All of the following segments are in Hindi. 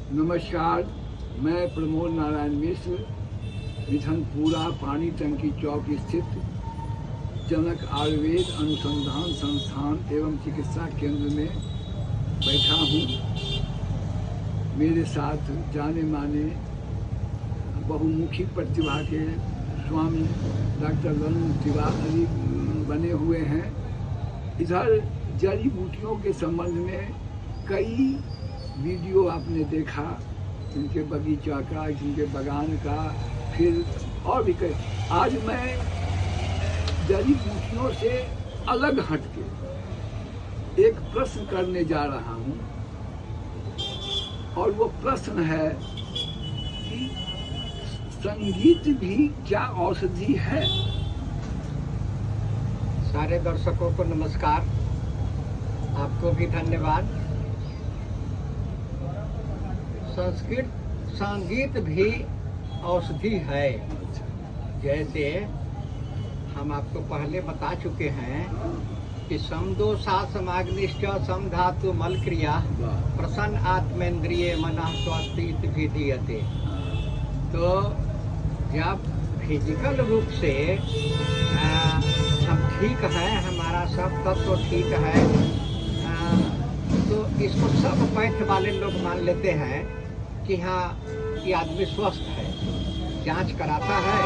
नमस्कार, मैं प्रमोद नारायण मिश्र मिठनपुरा पानी टंकी चौक स्थित जनक आयुर्वेद अनुसंधान संस्थान एवं चिकित्सा केंद्र में बैठा हूँ। मेरे साथ जाने माने बहुमुखी प्रतिभा के स्वामी डॉक्टर ललन तिवारी बने हुए हैं। इधर जड़ी बूटियों के संबंध में कई वीडियो आपने देखा, इनके बगीचा का, इनके बागान का, फिर और भी कई। आज मैं जड़ी बूटियों से अलग हटके एक प्रश्न करने जा रहा हूँ, और वो प्रश्न है कि संगीत भी क्या औषधि है? सारे दर्शकों को नमस्कार, आपको भी धन्यवाद। संगीत भी औषधि है। जैसे हम आपको पहले बता चुके हैं कि समदोषा समाग्निश्च समधातु मल क्रिया प्रसन्न आत्मेंद्रिय मनः स्वस्ति विधीयते। तो जब फिजिकल रूप से हम ठीक है, हमारा सब तत्व ठीक है, तो इसको सब पैठ वाले लोग मान लेते हैं कि हाँ, ये आदमी स्वस्थ है। जांच कराता है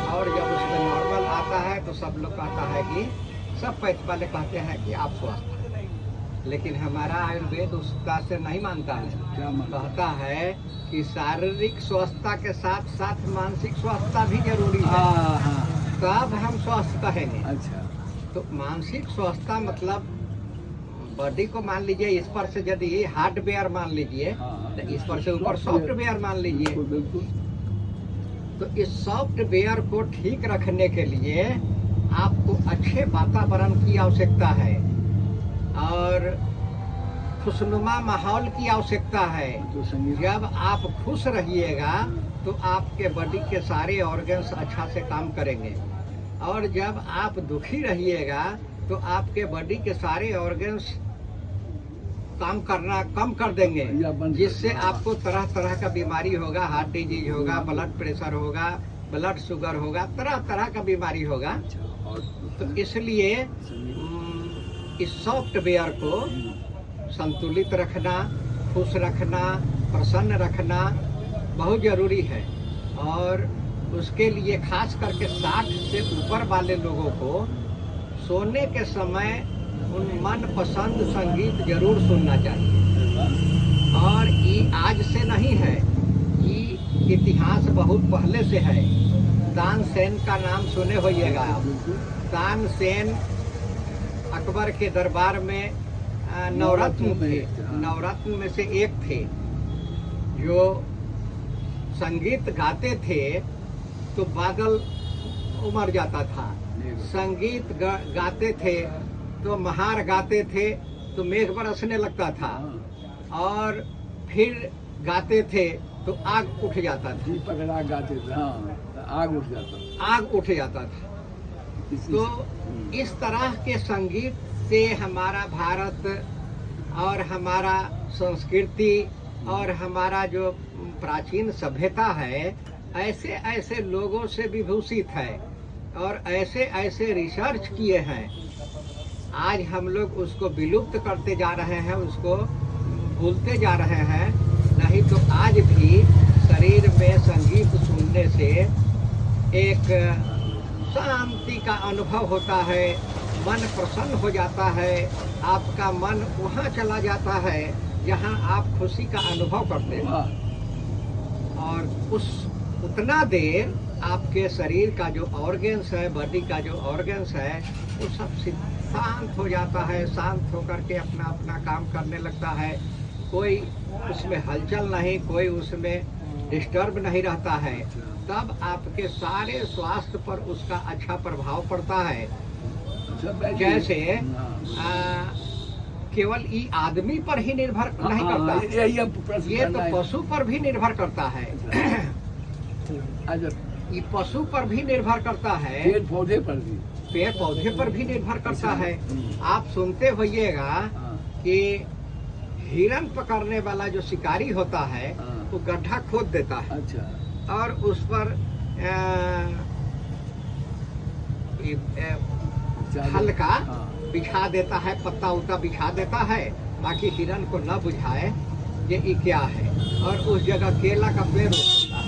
और जब उसमें नॉर्मल आता है तो सब लोग कहता है कि सब पैठ वाले कहते हैं कि आप स्वस्थ हैं। लेकिन हमारा आयुर्वेद उस बात से नहीं मानता है। कहता है कि शारीरिक स्वस्थता के साथ साथ मानसिक स्वस्थता भी जरूरी है, तब हम स्वस्थ कहेंगे। अच्छा, तो मानसिक स्वस्थता मतलब बॉडी को मान लीजिए, इस पर से यदि हार्डवेयर मान लीजिए, तो इस पर से ऊपर सॉफ्टवेयर मान लीजिए। बिल्कुल। तो इस सॉफ्टवेयर को ठीक रखने के लिए आपको अच्छे वातावरण की आवश्यकता है और खुशनुमा माहौल की आवश्यकता है। जब आप खुश रहिएगा तो आपके बॉडी के सारे ऑर्गन्स अच्छा से काम करेंगे, और जब आप दुखी रहिएगा तो आपके बॉडी के सारे ऑर्गन्स काम करना कम कर देंगे, जिससे आपको तरह तरह का बीमारी होगा, हार्ट डिजीज होगा, ब्लड प्रेशर होगा, ब्लड शुगर होगा, तरह तरह का बीमारी होगा। तो इसलिए इस सॉफ्टवेयर को संतुलित रखना, खुश रखना, प्रसन्न रखना बहुत जरूरी है। और उसके लिए खास करके 60 से ऊपर वाले लोगों को सोने के समय उन मनपसंद संगीत जरूर सुनना चाहिए। और ये आज से नहीं है, ये इतिहास बहुत पहले से है। तानसेन का नाम सुने होइएगा आप। तानसेन अकबर के दरबार में नवरत्न थे, नवरत्न में से एक थे, जो संगीत गाते थे तो बादल उमड़ जाता था, संगीत गाते थे तो महार गाते थे तो मेघ बरसने लगता था, और फिर गाते थे तो आग उठ जाता था। दीपक राग गाते थे, आग उठ जाता, आग उठ जाता था। तो इस तरह के संगीत से हमारा भारत और हमारा संस्कृति और हमारा जो प्राचीन सभ्यता है, ऐसे ऐसे लोगों से विभूषित है और ऐसे ऐसे रिसर्च किए हैं। आज हम लोग उसको विलुप्त करते जा रहे हैं, उसको भूलते जा रहे हैं। नहीं तो आज भी शरीर में संगीत सुनने से एक शांति का अनुभव होता है, मन प्रसन्न हो जाता है, आपका मन वहाँ चला जाता है जहाँ आप खुशी का अनुभव करते हैं, और उतना देर आपके शरीर का जो ऑर्गन्स है, बॉडी का जो ऑर्गन्स है, वो सब शांत हो जाता है। शांत होकर के अपना अपना काम करने लगता है। कोई उसमें हलचल नहीं, कोई उसमें डिस्टर्ब नहीं रहता है। तब आपके सारे स्वास्थ्य पर उसका अच्छा प्रभाव पड़ता है। जैसे केवल ये आदमी पर ही निर्भर नहीं करता, ये तो पशु पर भी निर्भर करता है। ये पशु पर भी निर्भर करता है, पेड़ पौधे पर भी निर्भर करता है। आप सुनते होइएगा कि हिरन पकड़ने वाला जो शिकारी होता है हाँ। वो गड्ढा खोद देता है अच्छा और उस पर हल्का हाँ। बिछा देता है, पत्ता उत्ता बिछा देता है ताकि हिरन को न बुझाए ये क्या है। और उस जगह केला का पेड़ होता है।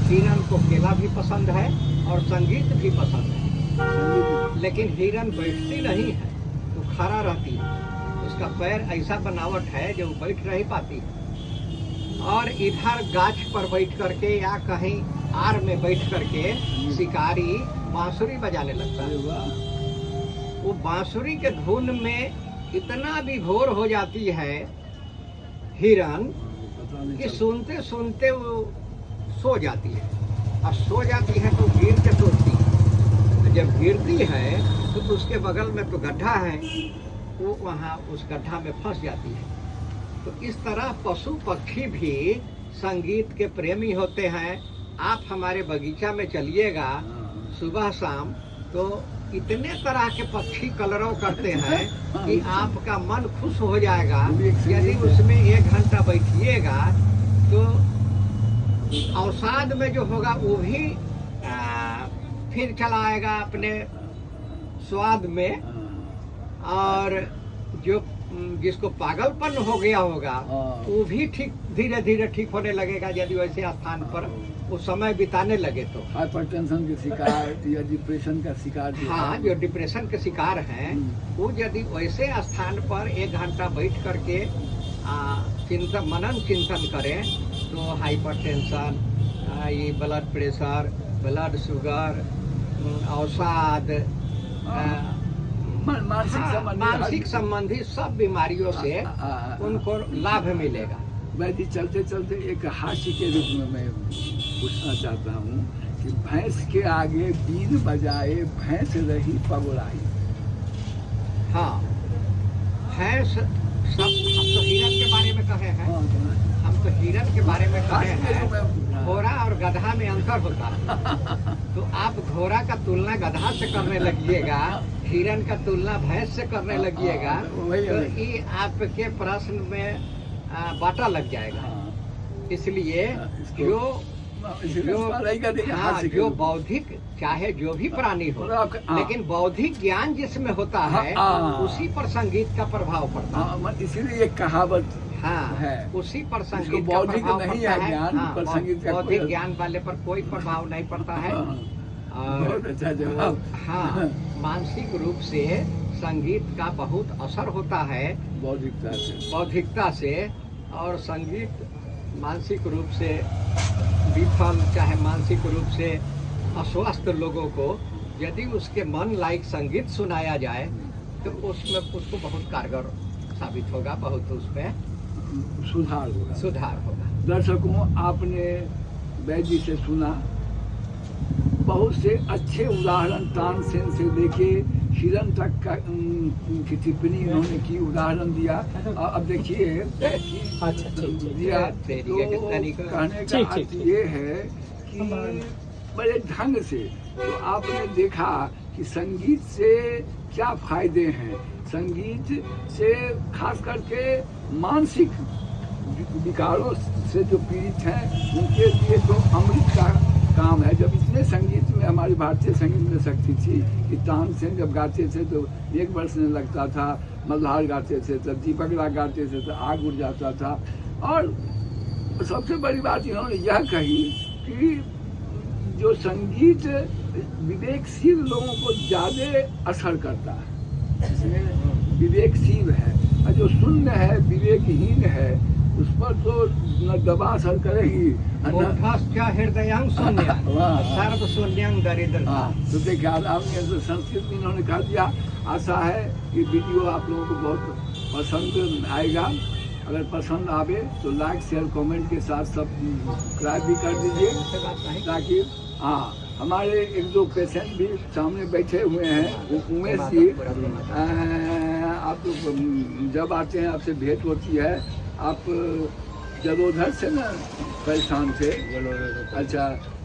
हिरन को केला भी पसंद है और संगीत भी पसंद है, लेकिन हिरन बैठती नहीं है, वो खड़ा रहती है। उसका पैर ऐसा बनावट है जो बैठ नहीं पाती। और इधर गाछ पर बैठ करके या कहीं आर में बैठ करके शिकारी बांसुरी बजाने लगता अरे है। वाह। वो बांसुरी के धुन में इतना विभोर हो जाती है हिरन पता नहीं कि चलता। सुनते सुनते वो सो जाती है। और सो जाती है तो गिर के सोती है। जब गिरती है तो उसके बगल में तो गड्ढा है, वो वहाँ उस गड्ढा में फंस जाती है। तो इस तरह पशु पक्षी भी संगीत के प्रेमी होते हैं। आप हमारे बगीचा में चलिएगा हाँ। सुबह शाम तो इतने तरह के पक्षी कलरव करते हैं कि आपका मन खुश हो जाएगा। वो भी एक संगीत यदि है। उसमें 1 घंटा बैठिएगा तो अवसाद में जो होगा वो भी फिर चला आएगा अपने स्वाद में। हाँ। और जो जिसको पागलपन हो गया होगा हाँ। वो भी ठीक धीरे धीरे ठीक होने लगेगा यदि वैसे स्थान पर वो समय बिताने लगे तो। हाइपरटेंशन के शिकार या डिप्रेशन का शिकार जो हाँ, है। जो डिप्रेशन के शिकार हैं वो यदि वैसे स्थान पर 1 घंटा बैठ करके चिंतन मनन चिंतन करें तो हाइपरटेंशन, ये ब्लड प्रेशर, ब्लड शुगर, अवसाद, मानसिक संबंधी सब बीमारियों से उनको लाभ मिलेगा। वैसे चलते चलते एक हास्य के रूप में मैं पूछना चाहता हूँ कि भैंस के आगे बीन बजाए भैंस रही पगुराई। हाँ, भैंस सब हम तो हिरन के बारे में कहे हैं। हम तो हिरन के बारे में कहे हैं। घोड़ा और गधा में अंतर होता है। तो आप घोड़ा का तुलना गधा से करने लगिएगा, हिरन का तुलना भैंस से करने लगिएगा तो ये आपके प्रश्न में बाटा लग जाएगा। इसलिए जो बौद्धिक चाहे जो भी प्राणी हो, लेकिन बौद्धिक ज्ञान जिसमें होता है उसी पर संगीत का प्रभाव पड़ता है। इसीलिए एक कहावत है उसी पर संगीत का प्रभाव पड़ता है। बौद्धिक ज्ञान वाले पर कोई प्रभाव नहीं पड़ता है। और हाँ, मानसिक रूप से संगीत का बहुत असर होता है बौद्धिकता से। और संगीत मानसिक रूप से विफल चाहे मानसिक रूप से अस्वस्थ लोगों को यदि उसके मन लायक संगीत सुनाया जाए तो उसमें उसको बहुत कारगर साबित होगा, बहुत उसमें सुधार होगा। दर्शकों, आपने वैद्य जी से सुना बहुत से अच्छे उदाहरण, तानसेन से लेके हिरन तक का की टिप्पणी इन्होंने की, उदाहरण दिया। अब देखिए दिया तो कहने का अर्थ ये है कि बड़े ढंग से तो आपने देखा कि संगीत से क्या फायदे हैं। संगीत से खास करके मानसिक विकारों से जो पीड़ित हैं उनके लिए तो अमृत का काम है। जब इतने संगीत में हमारी भारतीय संगीत में शक्ति थी कि तानसेन जब गाते थे तो 1 वर्ष नहीं लगता था, मल्हार गाते थे तो दीपक राग गाते थे तो आग उड़ जाता था। और सबसे बड़ी बात इन्होंने यह कही कि जो संगीत विवेकशील लोगों को ज़्यादा असर करता है, इसमें विवेकशील है, और जो शून्य है, विवेकहीन है, उस पर तो न दबा असर करेगी। हृदयं शून्यं सर्व शून्यं दरिद्रता। तो देखिए आपने संस्कृत में इन्होंने कह दिया। आशा है कि वीडियो आप लोगों को बहुत पसंद आएगा। अगर पसंद आवे तो लाइक शेयर कमेंट के साथ सब्सक्राइब भी कर दीजिए, ताकि हाँ हमारे 1-2 पेशेंट भी सामने बैठे हुए हैं। उमेश जी, आप जब आते हैं आपसे भेंट होती है, आप जलोधर से ना परेशान थे? अच्छा,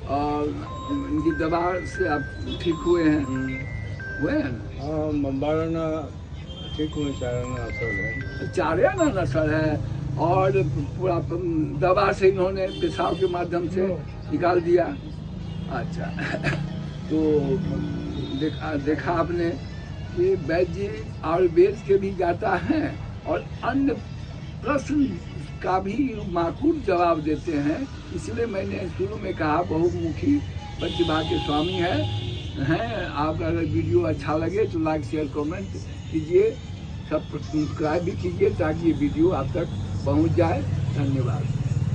और इनकी दवा से आप ठीक हुए हैं? हुए हैं? हाँ, ठीक हुए। चारे ना असर है। चारे ना असर है और पूरा दवा से इन्होंने पेशाब के माध्यम से निकाल दिया। अच्छा तो देखा आपने कि वैद्य आयुर्वेद के भी जाता है और अन्य प्रश्न का भी माकूल जवाब देते हैं। इसलिए मैंने शुरू में कहा बहुमुखी प्रतिभा के स्वामी हैं। आप अगर वीडियो अच्छा लगे तो लाइक शेयर कमेंट कीजिए, सब्सक्राइब भी कीजिए ताकि ये वीडियो आप तक पहुंच जाए। धन्यवाद।